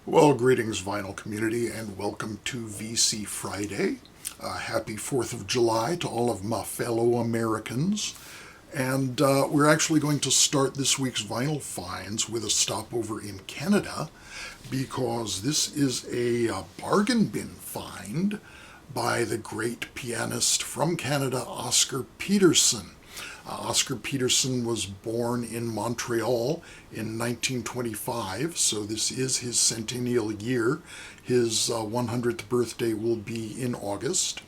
Well, greetings, vinyl community, and welcome to VC Friday. Happy 4th of July to all of my fellow Americans. And we're actually going to start this week's vinyl finds with a stopover in Canada, because this is a bargain bin find by the great pianist from Canada, Oscar Peterson. Oscar Peterson was born in Montreal in 1925, so this is his centennial year. His 100th birthday will be in August.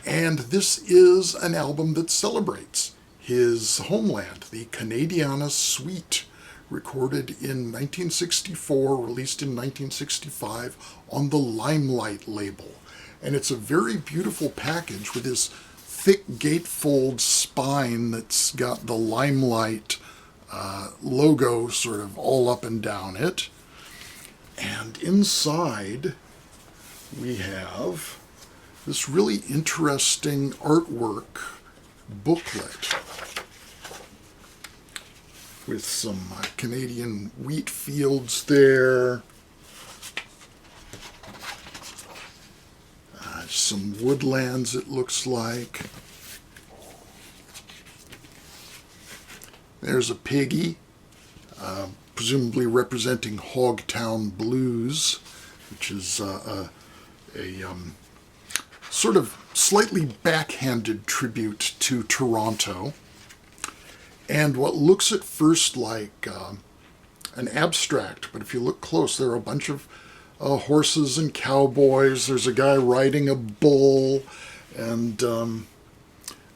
And this is an album that celebrates his homeland, the Canadiana Suite, recorded in 1964, released in 1965 on the Limelight label. And it's a very beautiful package with this thick gatefold spine that's got the Limelight logo sort of all up and down it. And inside we have this really interesting artwork booklet with some Canadian wheat fields there. Some woodlands, it looks like. There's a piggy, presumably representing Hogtown Blues, which is a sort of slightly backhanded tribute to Toronto. And what looks at first like an abstract, but if you look close, there are a bunch of horses and cowboys. There's a guy riding a bull, and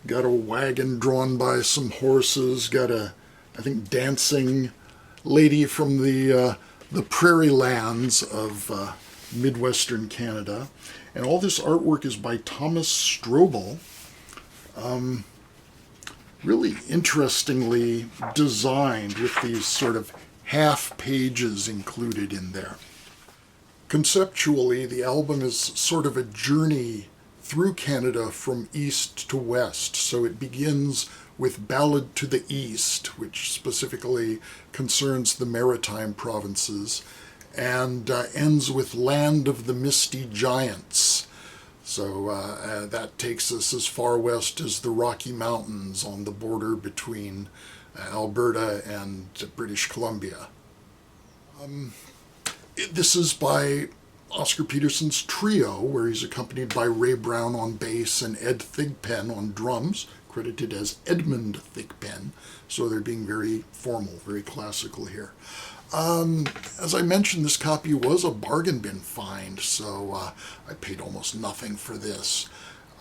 got a wagon drawn by some horses. Got a, I think, dancing lady from the prairie lands of Midwestern Canada. And all this artwork is by Thomas Strobel. Really interestingly designed, with these sort of half pages included in there. Conceptually, the album is sort of a journey through Canada from east to west. So it begins with Ballad to the East, which specifically concerns the Maritime provinces, and ends with Land of the Misty Giants. So that takes us as far west as the Rocky Mountains on the border between Alberta and British Columbia. This is by Oscar Peterson's trio, where he's accompanied by Ray Brown on bass and Ed Thigpen on drums, credited as Edmund Thigpen, so they're being very formal, very classical here. As I mentioned, this copy was a bargain bin find, so I paid almost nothing for this.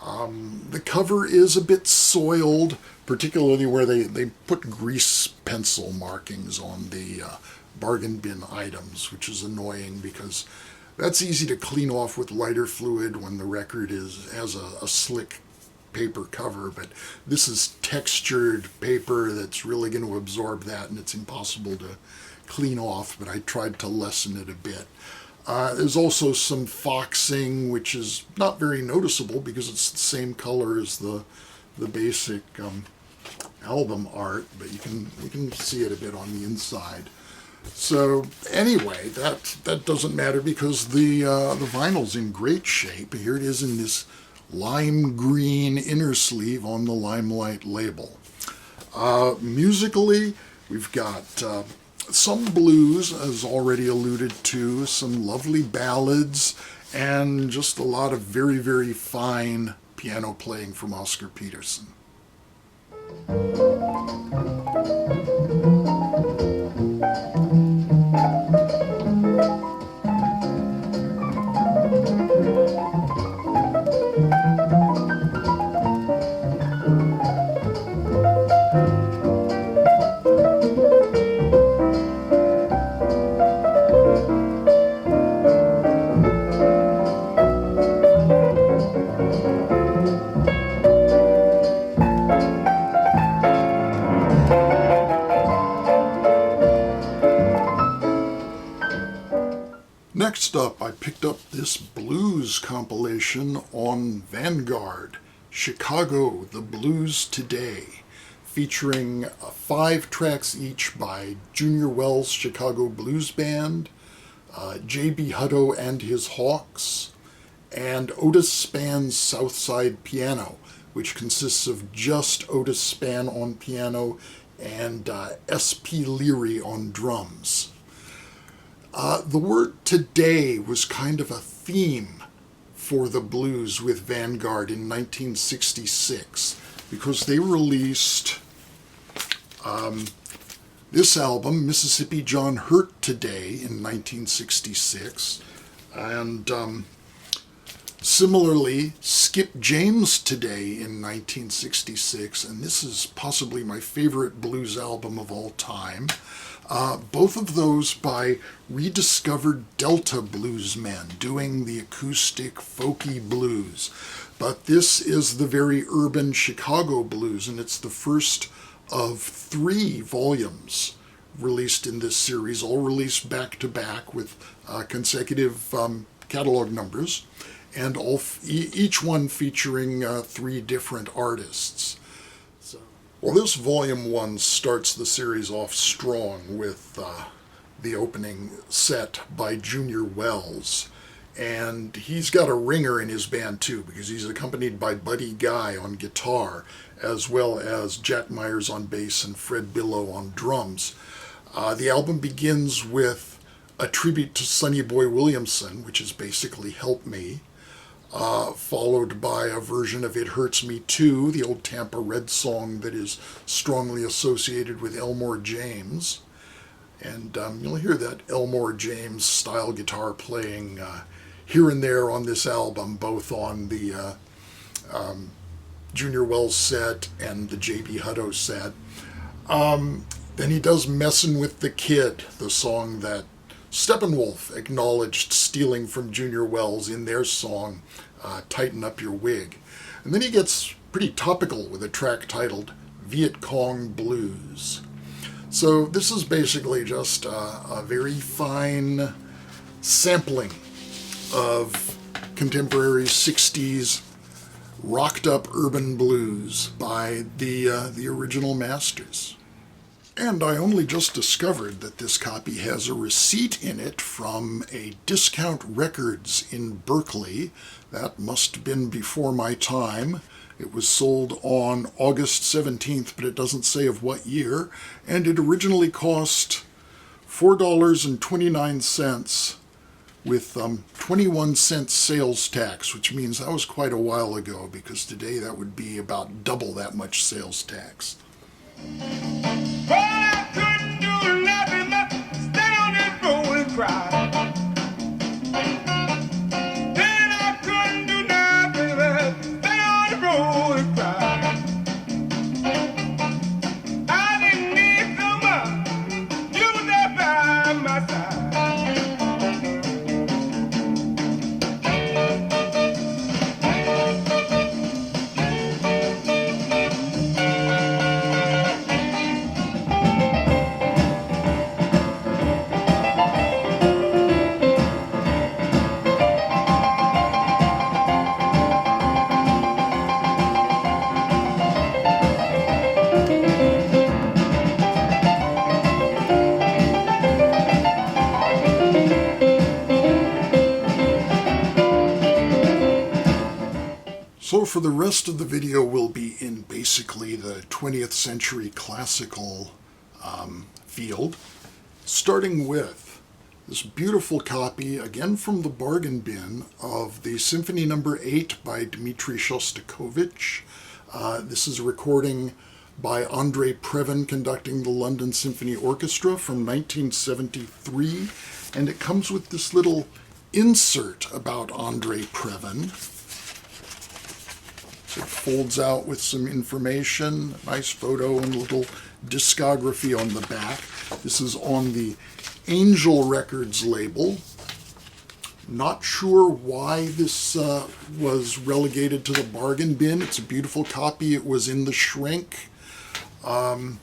The cover is a bit soiled, particularly where they put grease pencil markings on the bargain bin items, which is annoying because that's easy to clean off with lighter fluid when the record has a slick paper cover, but this is textured paper that's really going to absorb that, and it's impossible to clean off, but I tried to lessen it a bit. There's also some foxing, which is not very noticeable because it's the same color as the basic album art, but you can see it a bit on the inside. So anyway, that doesn't matter because the vinyl's in great shape. Here it is in this lime green inner sleeve on the Limelight label. Musically, we've got some blues, as already alluded to, some lovely ballads, and just a lot of very, very fine piano playing from Oscar Peterson. Next up, I picked up this blues compilation on Vanguard, Chicago, the Blues Today, featuring 5 tracks each by Junior Wells Chicago Blues Band, J.B. Hutto and His Hawks, and Otis Spann's Southside Piano, which consists of just Otis Spann on piano and S.P. Leary on drums. The word today was kind of a theme for the blues with Vanguard in 1966, because they released this album, Mississippi John Hurt Today, in 1966, and similarly, Skip James Today in 1966, and this is possibly my favorite blues album of all time. Both of those by rediscovered Delta bluesmen doing the acoustic, folky blues. But this is the very urban Chicago blues, and it's the first of 3 volumes released in this series, all released back to back with consecutive catalog numbers, and each one featuring 3 different artists. Well, this volume 1 starts the series off strong with the opening set by Junior Wells. And he's got a ringer in his band too, because he's accompanied by Buddy Guy on guitar, as well as Jack Myers on bass and Fred Billow on drums. The album begins with a tribute to Sonny Boy Williamson, which is basically Help Me, followed by a version of It Hurts Me Too, the old Tampa Red song that is strongly associated with Elmore James. And you'll hear that Elmore James style guitar playing here and there on this album, both on the Junior Wells set and the J.B. Hutto set. Then he does Messin' with the Kid, the song that Steppenwolf acknowledged stealing from Junior Wells in their song, Tighten Up Your Wig. And then he gets pretty topical with a track titled Viet Cong Blues. So this is basically just a very fine sampling of contemporary 60s rocked up urban blues by the original masters. And I only just discovered that this copy has a receipt in it from a Discount Records in Berkeley. That must have been before my time. It was sold on August 17th, but it doesn't say of what year. And it originally cost $4.29 with 21 cents sales tax, which means that was quite a while ago, because today that would be about double that much sales tax. Well, I couldn't do nothing but stay on that road and cry. Then I couldn't do nothing but stay on the road and cry. I didn't need so much. You were there by my side. So for the rest of the video, we'll be in basically the 20th century classical field, starting with this beautiful copy, again from the bargain bin, of the Symphony No. 8 by Dmitri Shostakovich. This is a recording by Andrei Previn conducting the London Symphony Orchestra from 1973, and it comes with this little insert about Andrei Previn. It folds out with some information, a nice photo and a little discography on the back. This is on the Angel Records label. Not sure why this was relegated to the bargain bin. It's a beautiful copy. It was in the shrink. And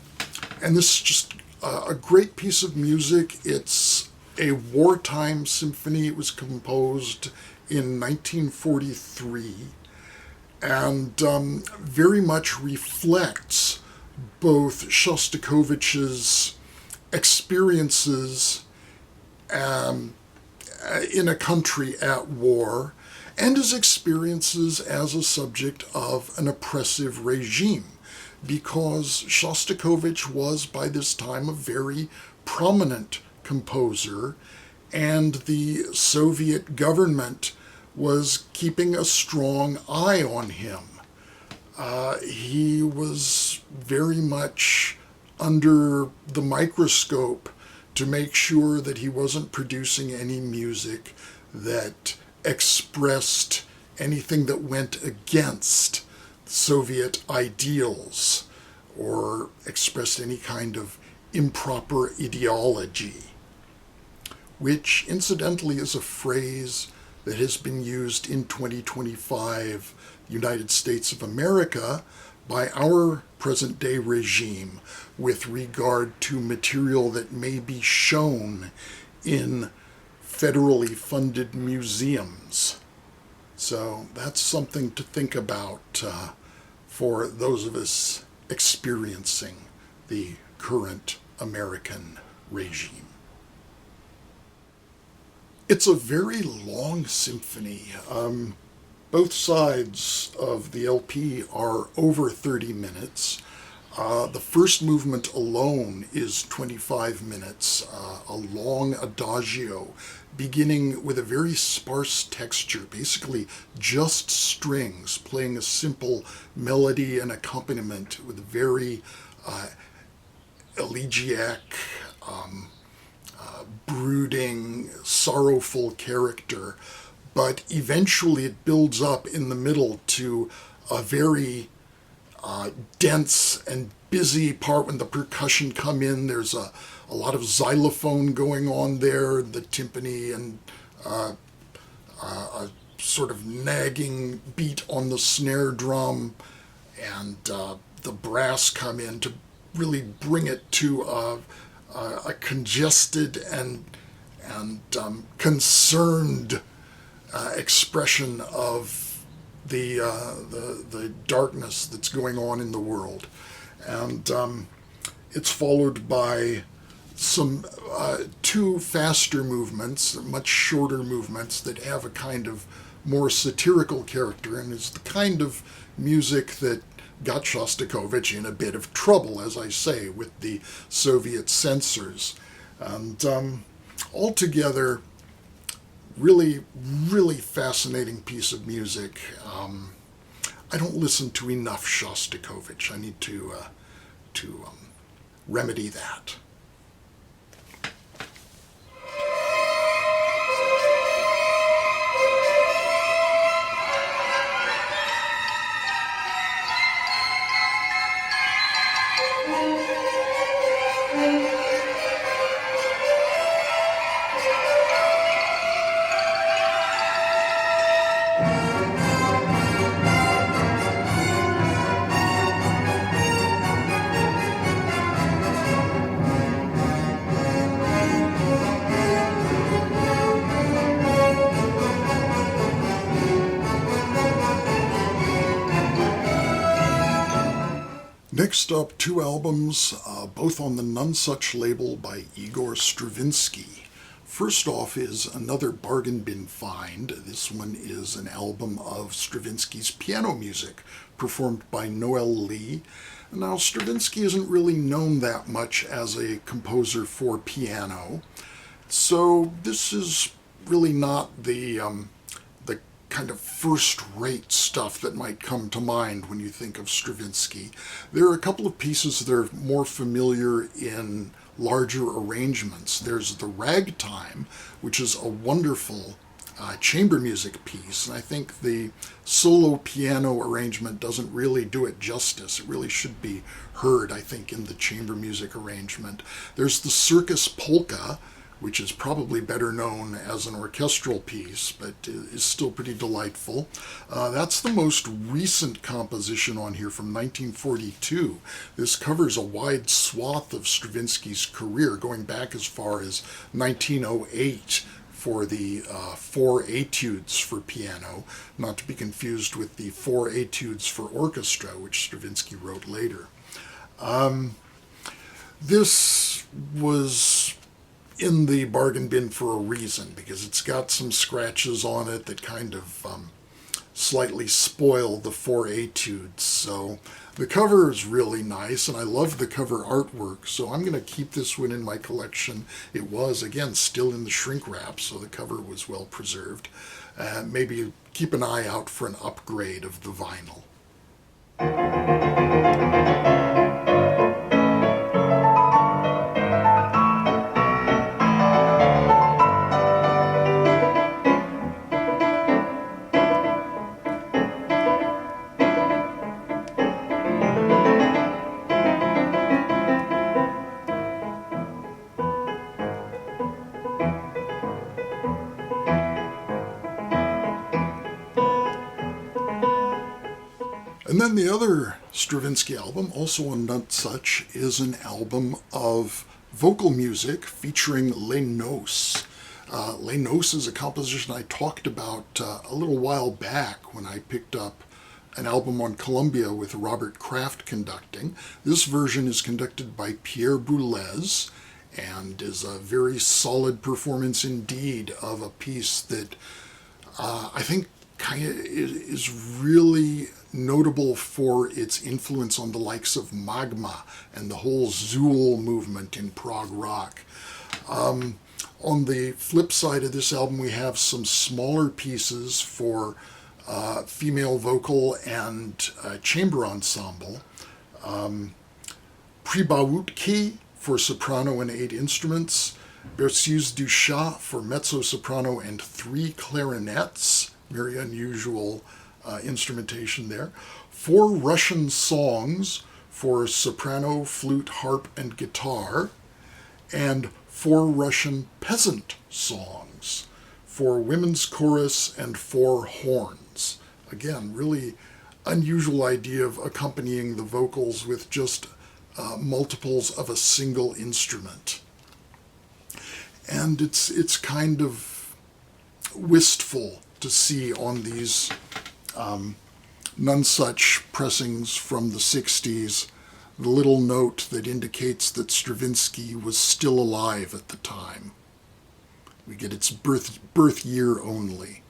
this is just a great piece of music. It's a wartime symphony. It was composed in 1943. And very much reflects both Shostakovich's experiences in a country at war, and his experiences as a subject of an oppressive regime, because Shostakovich was by this time a very prominent composer, and the Soviet government was keeping a strong eye on him. He was very much under the microscope to make sure that he wasn't producing any music that expressed anything that went against Soviet ideals or expressed any kind of improper ideology, which incidentally is a phrase that has been used in 2025 United States of America by our present-day regime with regard to material that may be shown in federally funded museums. So that's something to think about for those of us experiencing the current American regime. It's a very long symphony. Both sides of the LP are over 30 minutes. The first movement alone is 25 minutes, a long adagio beginning with a very sparse texture, basically just strings playing a simple melody and accompaniment with a very elegiac, brooding, sorrowful character. But eventually it builds up in the middle to a very dense and busy part when the percussion come in. There's a lot of xylophone going on there, the timpani, and a sort of nagging beat on the snare drum, and the brass come in to really bring it to a congested and concerned expression of the darkness that's going on in the world. And it's followed by some two faster movements, much shorter movements that have a kind of more satirical character, and is the kind of music that got Shostakovich in a bit of trouble, as I say, with the Soviet censors. And altogether, really, really fascinating piece of music. I don't listen to enough Shostakovich. I need to remedy that. Next up, two albums, both on the Nonesuch label by Igor Stravinsky. First off is another bargain bin find. This one is an album of Stravinsky's piano music, performed by Noel Lee. Now, Stravinsky isn't really known that much as a composer for piano, so this is really not the kind of first-rate stuff that might come to mind when you think of Stravinsky. There are a couple of pieces that are more familiar in larger arrangements. There's the Ragtime, which is a wonderful chamber music piece, and I think the solo piano arrangement doesn't really do it justice. It really should be heard, I think, in the chamber music arrangement. There's the Circus Polka, which is probably better known as an orchestral piece, but is still pretty delightful. That's the most recent composition on here from 1942. This covers a wide swath of Stravinsky's career, going back as far as 1908 for the four etudes for piano, not to be confused with the four etudes for orchestra, which Stravinsky wrote later. This was in the bargain bin for a reason, because it's got some scratches on it that kind of slightly spoil the four etudes. So the cover is really nice, and I love the cover artwork, so I'm going to keep this one in my collection. It was, again, still in the shrink wrap, so the cover was well preserved. Maybe keep an eye out for an upgrade of the vinyl. And then the other Stravinsky album, also on Nutsuch, is an album of vocal music featuring Les Noces. Les Noces is a composition I talked about a little while back when I picked up an album on Columbia with Robert Kraft conducting. This version is conducted by Pierre Boulez and is a very solid performance indeed of a piece that I think kind of is really notable for its influence on the likes of Magma and the whole Zool movement in prog rock. On the flip side of this album, we have some smaller pieces for female vocal and chamber ensemble. Pribautki for soprano and 8 instruments. Berceuse du Chat for mezzo-soprano and 3 clarinets. Very unusual instrumentation there. 4 Russian songs for soprano, flute, harp, and guitar. And 4 Russian peasant songs for women's chorus and 4 horns. Again, really unusual idea of accompanying the vocals with just multiples of a single instrument. And it's kind of wistful to see on these Nutsuch pressings from the 60s the little note that indicates that Stravinsky was still alive at the time. We get its birth year only.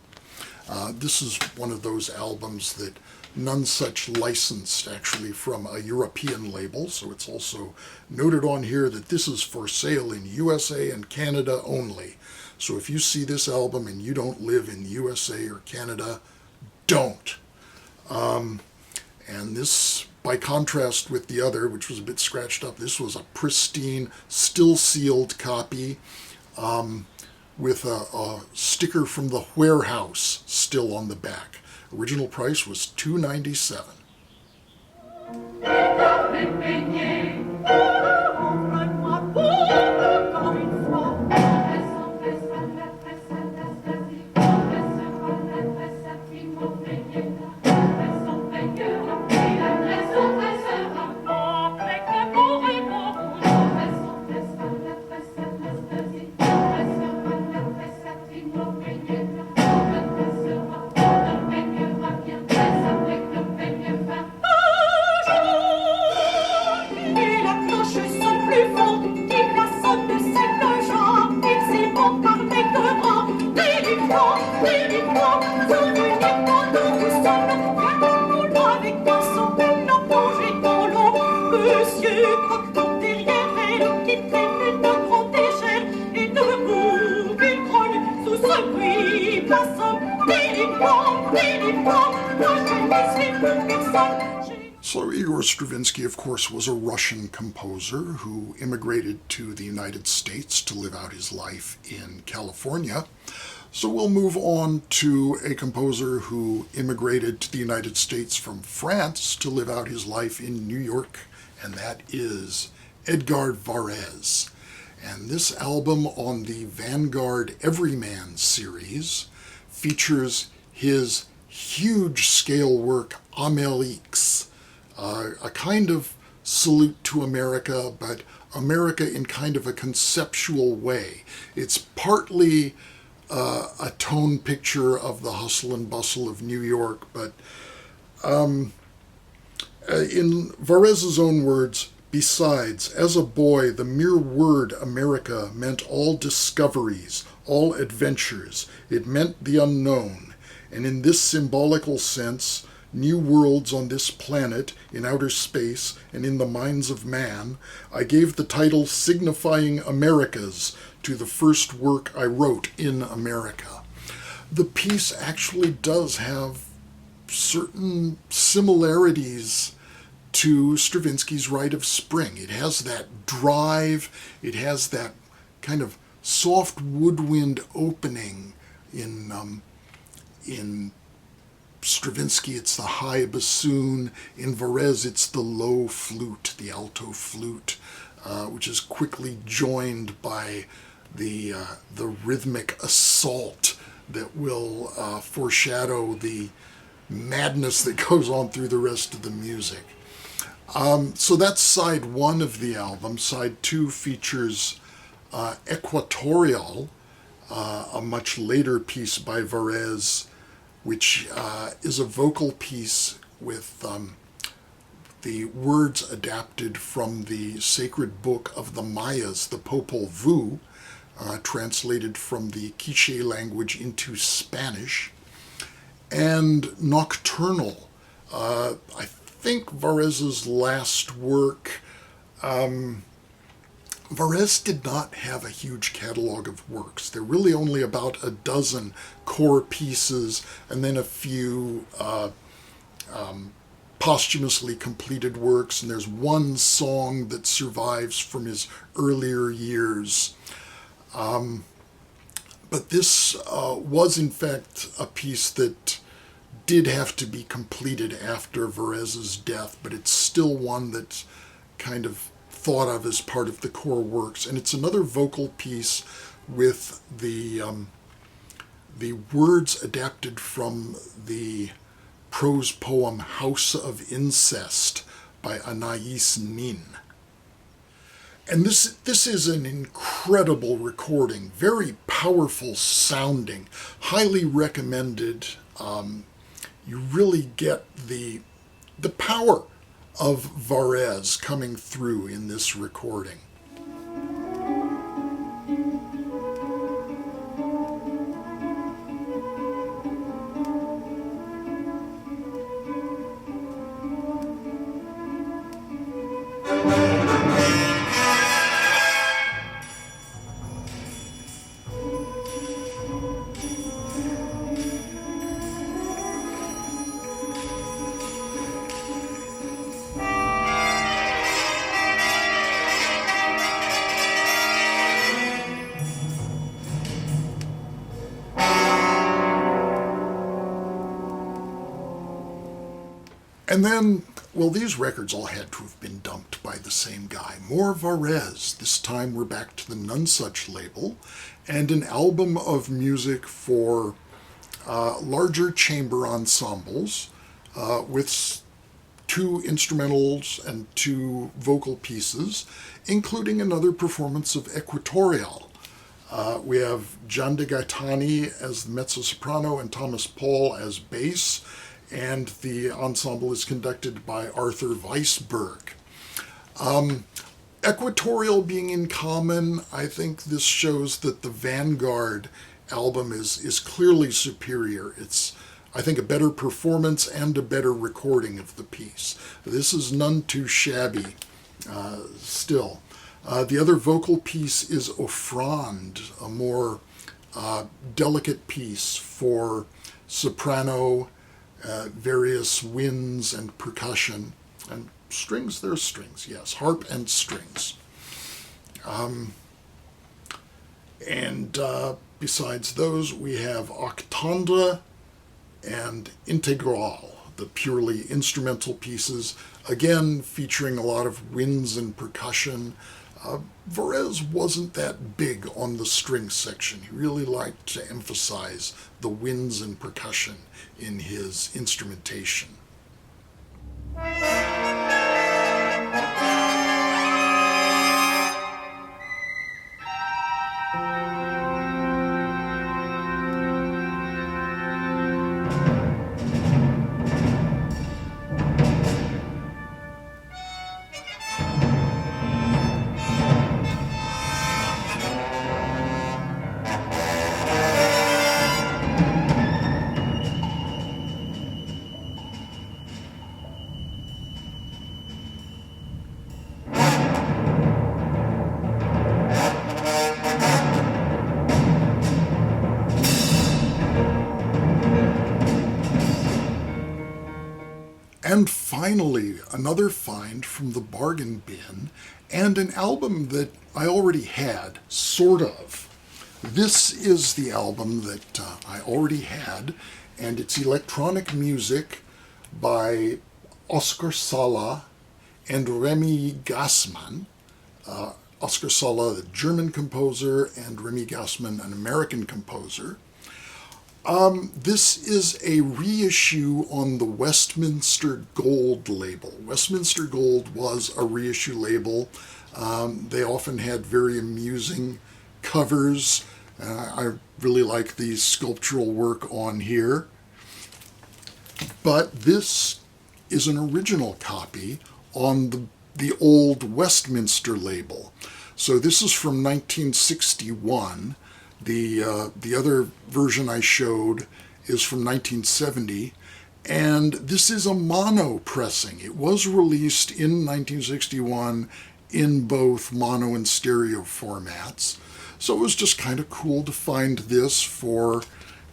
This is one of those albums that Nutsuch licensed actually from a European label, so it's also noted on here that this is for sale in USA and Canada only. So if you see this album and you don't live in USA or Canada, don't. And this, by contrast with the other, which was a bit scratched up, this was a pristine, still sealed copy with a sticker from the warehouse still on the back. Original price was $2.97. So Igor Stravinsky, of course, was a Russian composer who immigrated to the United States to live out his life in California. So we'll move on to a composer who immigrated to the United States from France to live out his life in New York, and that is Edgard Varèse. And this album on the Vanguard Everyman series features his huge scale work Amélix, a kind of salute to America, but America in kind of a conceptual way. It's partly a tone picture of the hustle and bustle of New York, but in Varèse's own words, Besides, as a boy, the mere word America meant all discoveries, all adventures. It meant the unknown. And in this symbolical sense, new worlds on this planet, in outer space, and in the minds of man, I gave the title signifying Americas to the first work I wrote in America. The piece actually does have certain similarities to Stravinsky's Rite of Spring. It has that drive, it has that kind of soft woodwind opening. In Stravinsky, it's the high bassoon. In Varese, it's the low flute, the alto flute, which is quickly joined by the rhythmic assault that will foreshadow the madness that goes on through the rest of the music. So that's side one of the album. Side two features Equatorial, a much later piece by Varese, which is a vocal piece with the words adapted from the sacred book of the Mayas, the Popol Vuh, translated from the Quiche language into Spanish, and Nocturnal. I think Varese's last work. Varese did not have a huge catalog of works. There are really only about a dozen core pieces and then a few posthumously completed works, and there's one song that survives from his earlier years. But this was in fact a piece that did have to be completed after Varese's death, but it's still one that's kind of thought of as part of the core works. And it's another vocal piece with the words adapted from the prose poem House of Incest by Anais Nin. And this is an incredible recording, very powerful sounding, highly recommended. You really get the power of Varese coming through in this recording. And then, well, these records all had to have been dumped by the same guy. More Varese. This time we're back to the Nonesuch label, and an album of music for larger chamber ensembles with 2 instrumentals and 2 vocal pieces, including another performance of Equatorial. We have Gian de Gaetani as the mezzo-soprano and Thomas Paul as bass, and the ensemble is conducted by Arthur Weisberg. Equatorial being in common, I think this shows that the Vanguard album is clearly superior. It's, I think, a better performance and a better recording of the piece. This is none too shabby still. The other vocal piece is Offrande, a more delicate piece for soprano, various winds and percussion, and strings. There's strings, yes, harp and strings. Besides those, we have Octandre and Integral, the purely instrumental pieces, again featuring a lot of winds and percussion. Varese wasn't that big on the string section. He really liked to emphasize the winds and percussion in his instrumentation. And finally, another find from the bargain bin, and an album that I already had, sort of. This is the album that I already had, and it's electronic music by Oskar Sala and Remy Gassman. Oskar Sala, the German composer, and Remy Gassman, an American composer. This is a reissue on the Westminster Gold label. Westminster Gold was a reissue label. They often had very amusing covers. I really like the sculptural work on here. But this is an original copy on the old Westminster label. So this is from 1961. The other version I showed is from 1970, and this is a mono pressing. It was released in 1961 in both mono and stereo formats, so it was just kind of cool to find this for,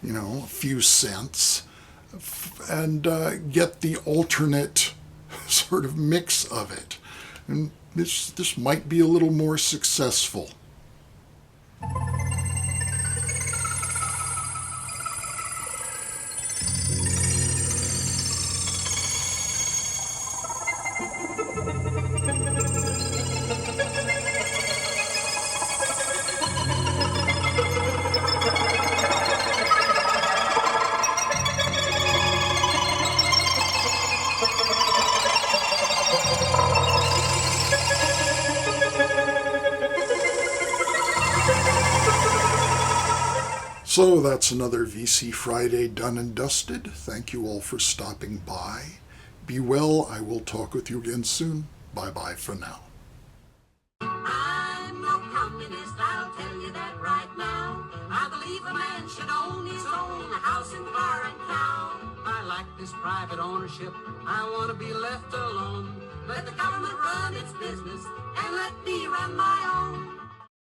a few cents and get the alternate sort of mix of it. And this might be a little more successful. So that's another VC Friday done and dusted. Thank you all for stopping by. Be well. I will talk with you again soon. Bye-bye for now. I'm no communist, I'll tell you that right now. I believe a man should own his own house and car and cow. I like this private ownership. I want to be left alone. Let the government run its business and let me run my own.